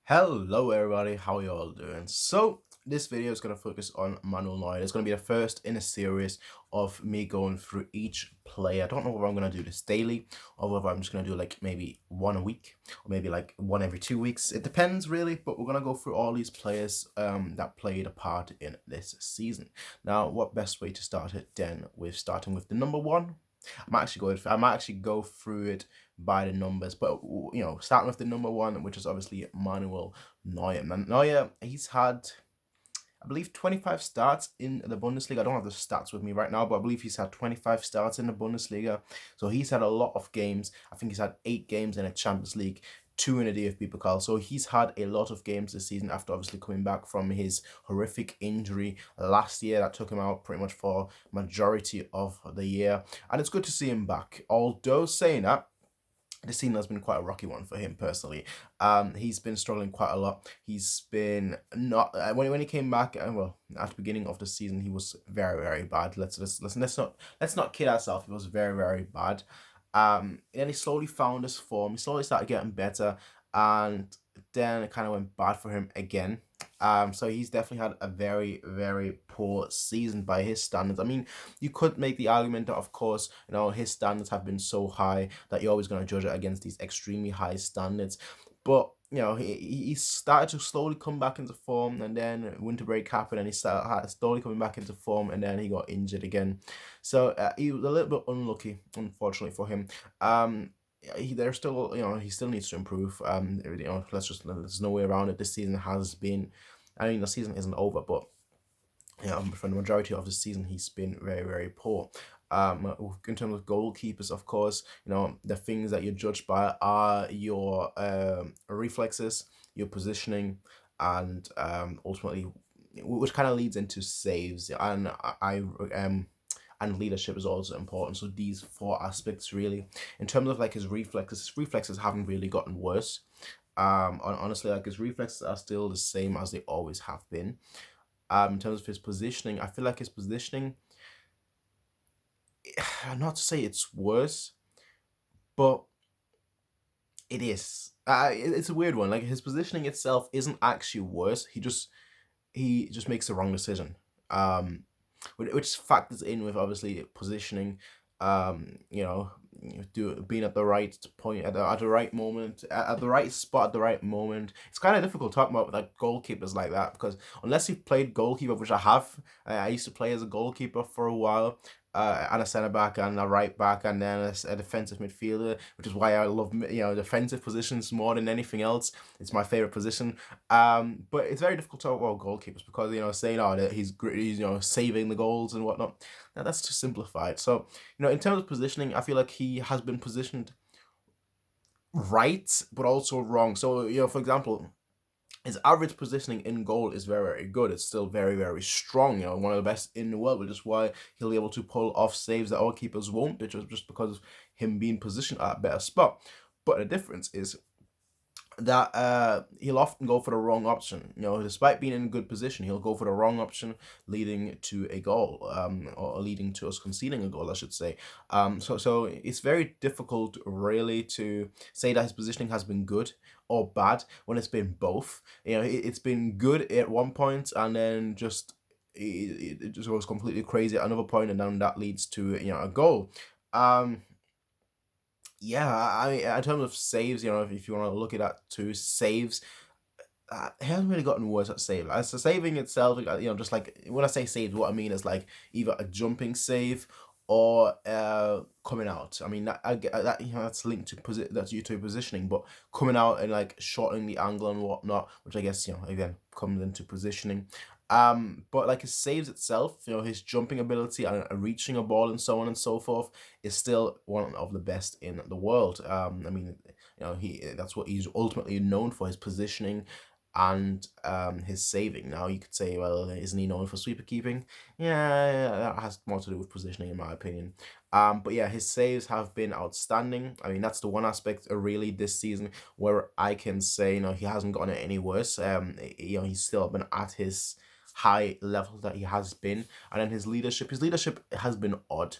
Hello everybody, how you all doing? So this video is going to focus on Manuel Neuer. It's going to be the first in a series of me going through each player. I don't know whether I'm going to do this daily or whether I'm just going to do like maybe one a week or maybe like one every 2 weeks. It depends really, but we're going to go through all these players that played a part in this season. Now, what best way to start it then with starting with the number one? I might actually go through it by the numbers, but starting with the number one, which is obviously Manuel Neuer. Neuer, he's had, I believe, 25 starts in the Bundesliga. I don't have the stats with me right now, but I believe he's had 25 starts in the Bundesliga. So he's had a lot of games. I think he's had 8 games in a Champions League, 2 in a DFB Pokal. So he's had a lot of games this season after obviously coming back from his horrific injury last year that took him out pretty much for majority of the year. And it's good to see him back. Although saying that, this season has been quite a rocky one for him personally. He's been struggling quite a lot. He's been not when he came back. Well, at the beginning of the season, he was very bad. Let's not kid ourselves. He was very bad. And he slowly found his form. He slowly started getting better, and then it kind of went bad for him again. So he's definitely had a very poor season by his standards. I mean, you could make the argument that, of course, his standards have been so high that you're always going to judge it against these extremely high standards. But he started to slowly come back into form, and then winter break happened, and he started slowly coming back into form, and then he got injured again. So he was a little bit unlucky, unfortunately for him. There's still, he still needs to improve. There's no way around it. This season has been, I mean, the season isn't over, but for the majority of the season, he's been very poor. In terms of goalkeepers, of course, the things that you're judged by are your reflexes, your positioning, and ultimately, which kind of leads into saves. And leadership is also important. So these 4 aspects really, in terms of like his reflexes haven't really gotten worse. Honestly, like his reflexes are still the same as they always have been. In terms of his positioning, I feel like his positioning, not to say it's worse, but it is. It's a weird one. Like his positioning itself isn't actually worse. He just makes the wrong decision. Which factors in with obviously positioning, being at the right point at the right moment, at the right spot at the right moment. It's kind of difficult talking about like goalkeepers like that, because unless you've played goalkeeper, which I have, I used to play as a goalkeeper for a while. And a centre back and a right back and then a defensive midfielder, which is why I love defensive positions more than anything else. It's my favorite position. But it's very difficult to talk about goalkeepers because saying that he's saving the goals and whatnot. Now that's too simplified. So in terms of positioning, I feel like he has been positioned right but also wrong. So for example, his average positioning in goal is very good. It's still very strong. One of the best in the world, which is why he'll be able to pull off saves that other keepers won't, which is just because of him being positioned at a better spot. But the difference is that he'll often go for the wrong option. Despite being in a good position, he'll go for the wrong option, leading to a goal, or leading to us conceding a goal, I should say. So it's very difficult, really, to say that his positioning has been good or bad when it's been both. It's been good at one point, and then it just goes completely crazy at another point, and then that leads to a goal. Yeah, I mean, in terms of saves, if you want to look at that too, saves, he hasn't really gotten worse at save. As the saving itself, just like when I say saves, what I mean is like either a jumping save or coming out. I mean that that's linked to positioning, but coming out and like shortening the angle and whatnot, which I guess again comes into positioning. But like his saves itself, his jumping ability and reaching a ball and so on and so forth is still one of the best in the world. I mean, that's what he's ultimately known for, his positioning and his saving. Now you could say, well, isn't he known for sweeper keeping? Yeah, that has more to do with positioning in my opinion. But yeah, his saves have been outstanding. I mean, that's the one aspect really this season where I can say, he hasn't gotten it any worse. He's still been at his high level that he has been. And then his leadership has been odd.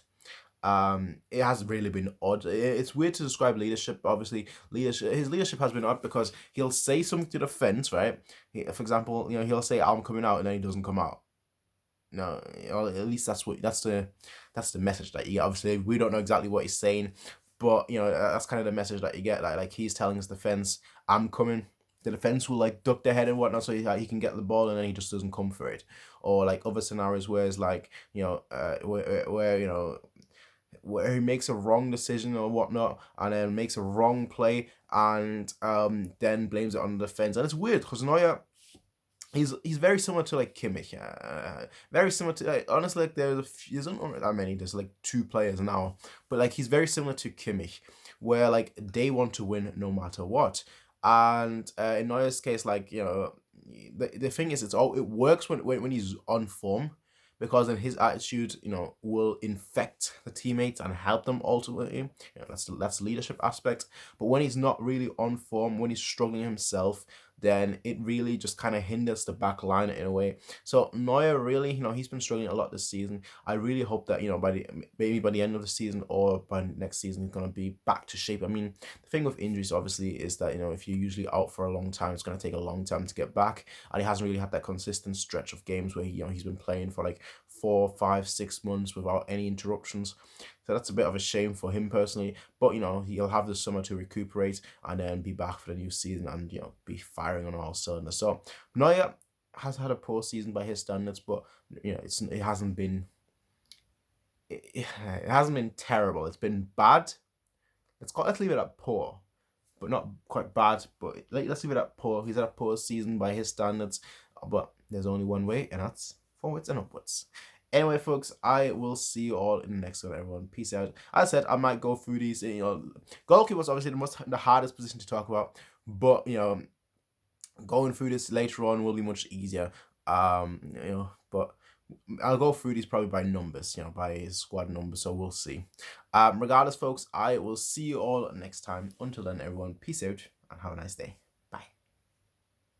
It has really been odd. It's weird to describe leadership. Obviously, his leadership has been odd because he'll say something to the fence, right? For example, he'll say, "I'm coming out," and then he doesn't come out. No, at least that's the message that you get. Obviously, we don't know exactly what he's saying, but that's kind of the message that you get. Like he's telling his defense, "I'm coming." The defense will like duck their head and whatnot so he can get the ball, and then he just doesn't come for it. Or like other scenarios where it's like where he makes a wrong decision or whatnot, and then makes a wrong play, and then blames it on the defense. And it's weird because Neuer, he's very similar to like Kimmich, very similar to honestly, like there's not that many. There's like 2 players now, but like he's very similar to Kimmich, where like they want to win no matter what. And in Neuer's case, like the thing is, it works when he's on form, because then his attitude, will infect the teammates and help them ultimately. That's the leadership aspect. But when he's not really on form, when he's struggling himself, then it really just kind of hinders the back line in a way. So Neuer really, he's been struggling a lot this season. I really hope that maybe by the end of the season or by next season he's gonna be back to shape. I mean, the thing with injuries obviously is that if you're usually out for a long time, it's gonna take a long time to get back, and he hasn't really had that consistent stretch of games where he's been playing for like 4, 5, 6 months without any interruptions. So that's a bit of a shame for him personally. But he'll have the summer to recuperate and then be back for the new season and be firing on all cylinders. So Neuer has had a poor season by his standards, but it hasn't been terrible. It's been bad. Let's leave it at poor, but not quite bad. But let's leave it at poor. He's had a poor season by his standards, but there's only one way, and that's forwards and upwards. Anyway, folks, I will see you all in the next one, everyone. Peace out. As I said, I might go through these. Goalkeeper was obviously the hardest position to talk about, but going through this later on will be much easier. But I'll go through these probably by numbers, by squad numbers. So we'll see. Regardless, folks, I will see you all next time. Until then, everyone, peace out and have a nice day.